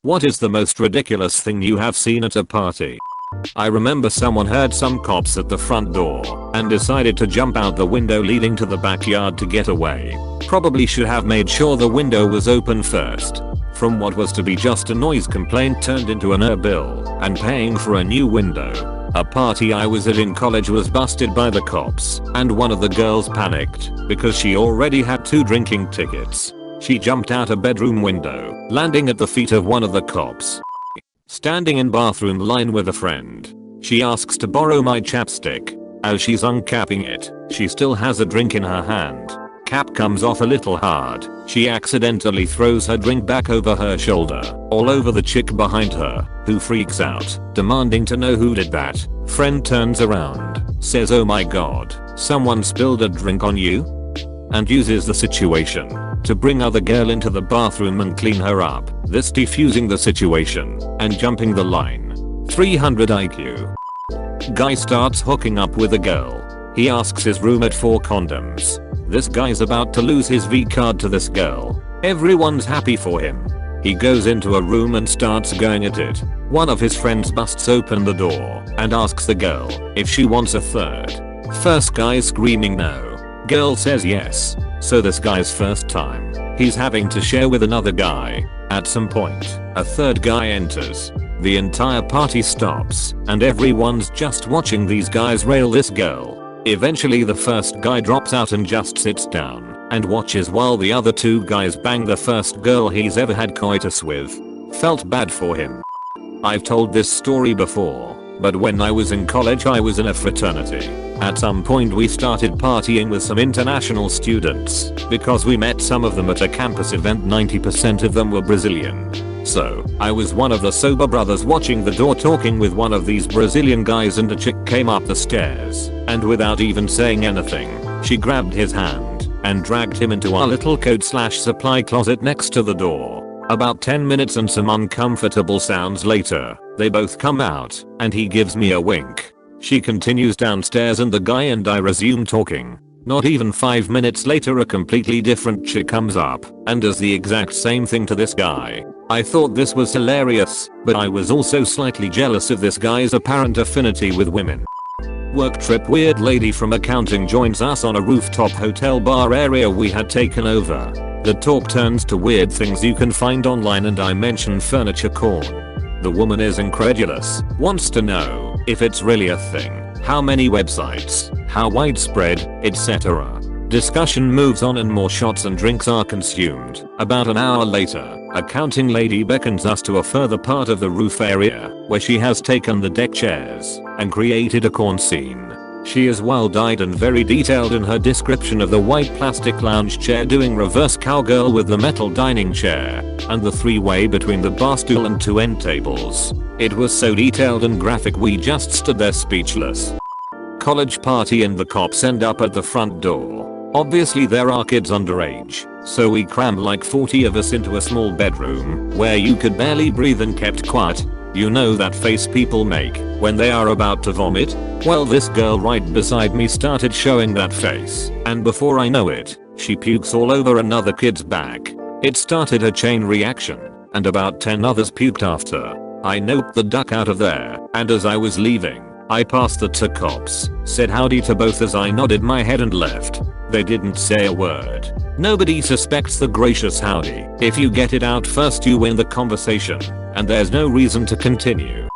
What is the most ridiculous thing you have seen at a party? I remember someone heard some cops at the front door and decided to jump out the window leading to the backyard to get away. Probably should have made sure the window was open first. From what was to be just a noise complaint turned into an air bill and paying for a new window. A party I was at in college was busted by the cops, and one of the girls panicked because she already had 2 drinking tickets. She jumped out a bedroom window, landing at the feet of one of the cops. Standing in bathroom line with a friend, she asks to borrow my chapstick. As she's uncapping it, she still has a drink in her hand. Cap comes off a little hard. She accidentally throws her drink back over her shoulder, all over the chick behind her, who freaks out, demanding to know who did that. Friend turns around, says, "Oh my god, someone spilled a drink on you?" and uses the situation to bring other girl into the bathroom and clean her up, this defusing the situation and jumping the line. 300 IQ. Guy starts hooking up with a girl. He asks his roommate for condoms. This guy's about to lose his V card to this girl. Everyone's happy for him. He goes into a room and starts going at it. One of his friends busts open the door and asks the girl if she wants a third. First guy screaming no. Girl says yes. So this guy's first time, he's having to share with another guy. At some point, a third guy enters. The entire party stops and everyone's just watching these guys rail this girl. Eventually the first guy drops out and just sits down and watches while the other 2 guys bang the first girl he's ever had coitus with. Felt bad for him. I've told this story before, but when I was in college I was in a fraternity. At some point we started partying with some international students because we met some of them at a campus event. 90% of them were Brazilian. So, I was one of the sober brothers watching the door talking with one of these Brazilian guys, and a chick came up the stairs, and without even saying anything, she grabbed his hand and dragged him into our little code/supply closet next to the door. About 10 minutes and some uncomfortable sounds later, they both come out, and he gives me a wink. She continues downstairs and the guy and I resume talking. Not even 5 minutes later a completely different chick comes up and does the exact same thing to this guy. I thought this was hilarious, but I was also slightly jealous of this guy's apparent affinity with women. Work trip. Weird lady from accounting joins us on a rooftop hotel bar area we had taken over. The talk turns to weird things you can find online and I mention furniture corn. The woman is incredulous, wants to know if it's really a thing, how many websites, how widespread, etc. Discussion moves on and more shots and drinks are consumed. About an hour later, accounting lady beckons us to a further part of the roof area where she has taken the deck chairs and created a corn scene. She is well-dyed and very detailed in her description of the white plastic lounge chair doing reverse cowgirl with the metal dining chair and the 3-way between the bar stool and 2 end tables. It was so detailed and graphic we just stood there speechless. College party and the cops end up at the front door. Obviously there are kids underage, so we crammed like 40 of us into a small bedroom where you could barely breathe and kept quiet. You know that face people make when they are about to vomit? Well, this girl right beside me started showing that face, and before I know it, she pukes all over another kid's back. It started a chain reaction, and about 10 others puked after. I noped the duck out of there, and as I was leaving, I passed the 2 cops, said howdy to both as I nodded my head and left. They didn't say a word. Nobody suspects the gracious howdy. If you get it out first you win the conversation, and there's no reason to continue.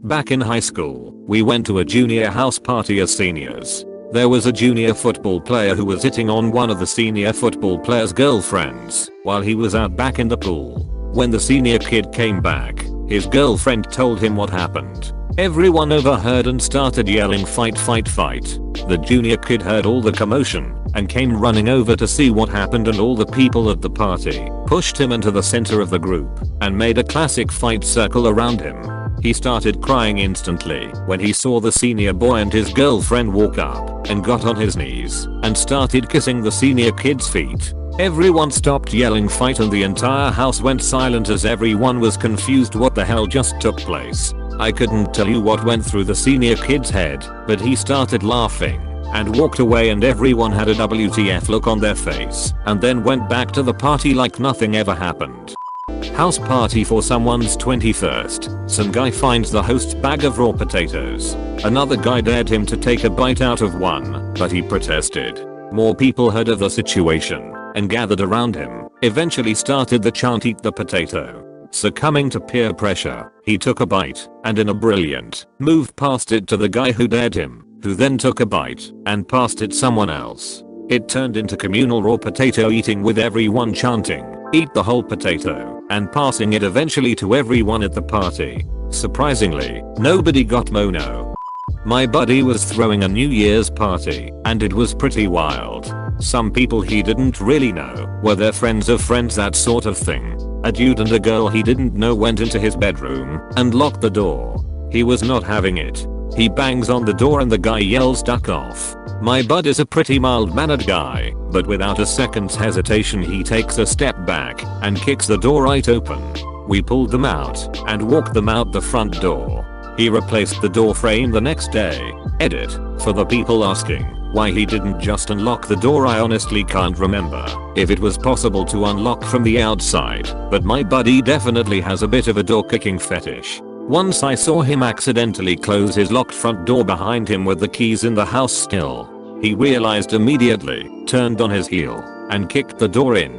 Back in high school, we went to a junior house party as seniors. There was a junior football player who was hitting on one of the senior football player's girlfriends while he was out back in the pool. When the senior kid came back, his girlfriend told him what happened. Everyone overheard and started yelling fight fight fight. The junior kid heard all the commotion and came running over to see what happened, and all the people at the party pushed him into the center of the group and made a classic fight circle around him. He started crying instantly when he saw the senior boy and his girlfriend walk up and got on his knees and started kissing the senior kid's feet. Everyone stopped yelling fight and the entire house went silent as everyone was confused what the hell just took place. I couldn't tell you what went through the senior kid's head, but he started laughing and walked away and everyone had a WTF look on their face and then went back to the party like nothing ever happened. House party for someone's 21st. Some guy finds the host's bag of raw potatoes. Another guy dared him to take a bite out of one, but he protested. More people heard of the situation and gathered around him, eventually started the chant "Eat the potato." Succumbing to peer pressure, he took a bite and in a brilliant move passed it to the guy who dared him, who then took a bite and passed it someone else. It turned into communal raw potato eating with everyone chanting, "Eat the whole potato," and passing it eventually to everyone at the party. Surprisingly, nobody got mono. My buddy was throwing a New Year's party, and it was pretty wild. Some people he didn't really know were their friends of friends, that sort of thing. A dude and a girl he didn't know went into his bedroom and locked the door. He was not having it. He bangs on the door and the guy yells "Duck off." My bud is a pretty mild-mannered guy, but without a second's hesitation he takes a step back and kicks the door right open. We pulled them out and walked them out the front door. He replaced the door frame the next day. Edit. For the people asking why he didn't just unlock the door, I honestly can't remember if it was possible to unlock from the outside, but my buddy definitely has a bit of a door kicking fetish. Once I saw him accidentally close his locked front door behind him with the keys in the house still. He realized immediately, turned on his heel, and kicked the door in.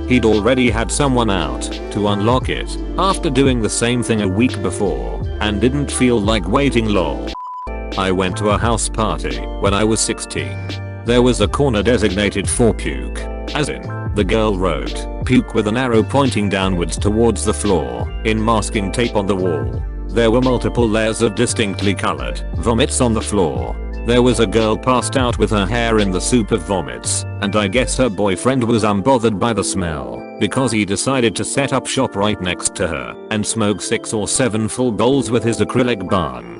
He'd already had someone out to unlock it after doing the same thing a week before and didn't feel like waiting lol. I went to a house party when I was 16. There was a corner designated for puke, as in, the girl wrote "puke" with an arrow pointing downwards towards the floor in masking tape on the wall. There were multiple layers of distinctly colored vomits on the floor. There was a girl passed out with her hair in the soup of vomits, and I guess her boyfriend was unbothered by the smell because he decided to set up shop right next to her and smoke 6 or 7 full bowls with his acrylic barn.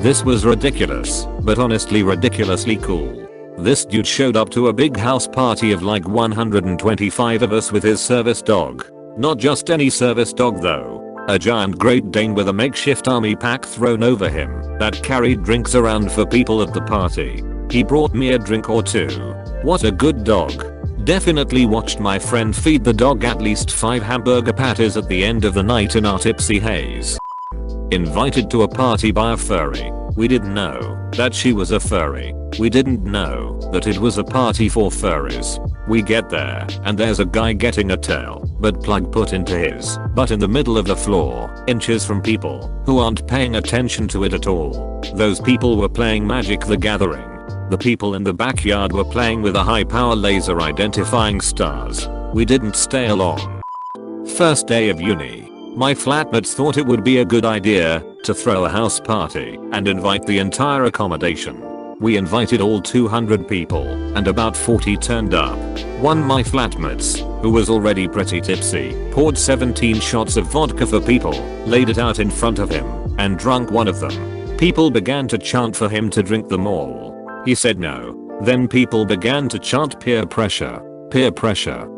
This was ridiculous, but honestly ridiculously cool. This dude showed up to a big house party of like 125 of us with his service dog. Not just any service dog though. A giant Great Dane with a makeshift army pack thrown over him that carried drinks around for people at the party. He brought me a drink or two. What a good dog. Definitely watched my friend feed the dog at least 5 hamburger patties at the end of the night in our tipsy haze. Invited to a party by a furry. We didn't know that she was a furry. We didn't know that it was a party for furries. We get there and there's a guy getting a tail butt plug put into his butt in the middle of the floor, inches from people who aren't paying attention to it at all. Those people were playing Magic the Gathering. The people in the backyard were playing with a high power laser identifying stars. We didn't stay long. First day of uni. My flatmates thought it would be a good idea to throw a house party and invite the entire accommodation. We invited all 200 people and about 40 turned up. One my flatmates, who was already pretty tipsy, poured 17 shots of vodka for people, laid it out in front of him, and drunk one of them. People began to chant for him to drink them all. He said no. Then people began to chant peer pressure, peer pressure.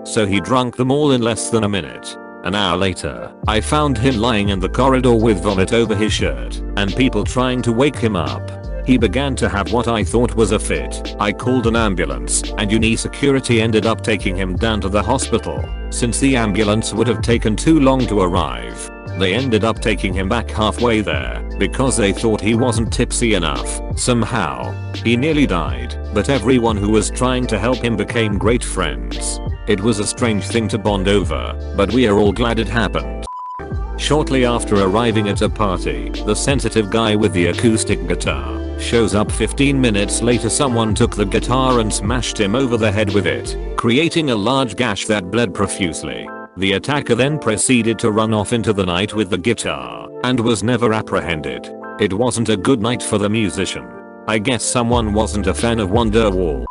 So he drank them all in less than a minute. An hour later, I found him lying in the corridor with vomit over his shirt and people trying to wake him up. He began to have what I thought was a fit. I called an ambulance and uni security ended up taking him down to the hospital. Since the ambulance would have taken too long to arrive, they ended up taking him back halfway there because they thought he wasn't tipsy enough. Somehow, he nearly died, but everyone who was trying to help him became great friends. It was a strange thing to bond over, but we are all glad it happened. Shortly after arriving at a party, the sensitive guy with the acoustic guitar shows up. 15 minutes later someone took the guitar and smashed him over the head with it, creating a large gash that bled profusely. The attacker then proceeded to run off into the night with the guitar and was never apprehended. It wasn't a good night for the musician. I guess someone wasn't a fan of Wonderwall.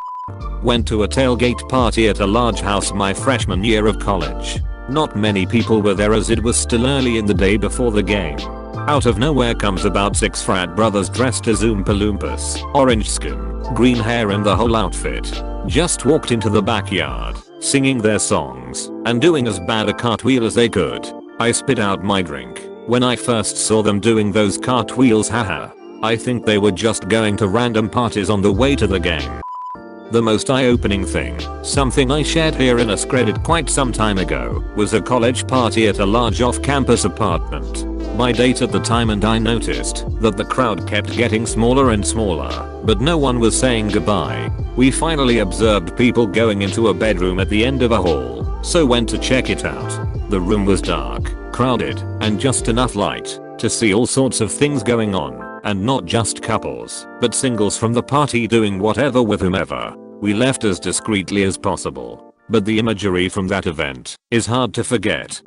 Went to a tailgate party at a large house my freshman year of college. Not many people were there as it was still early in the day before the game. Out of nowhere comes about 6 frat brothers dressed as Oompa Loompas, orange skin, green hair and the whole outfit. Just walked into the backyard, singing their songs, and doing as bad a cartwheel as they could. I spit out my drink. When I first saw them doing those cartwheels, haha. I think they were just going to random parties on the way to the game. The most eye-opening thing, something I shared here in a Reddit quite some time ago, was a college party at a large off-campus apartment. My date at the time and I noticed that the crowd kept getting smaller and smaller, but no one was saying goodbye. We finally observed people going into a bedroom at the end of a hall, so went to check it out. The room was dark, crowded, and just enough light to see all sorts of things going on, and not just couples, but singles from the party doing whatever with whomever. We left as discreetly as possible, but the imagery from that event is hard to forget.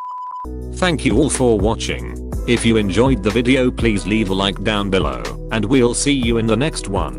Thank you all for watching. If you enjoyed the video, please leave a like down below, and we'll see you in the next one.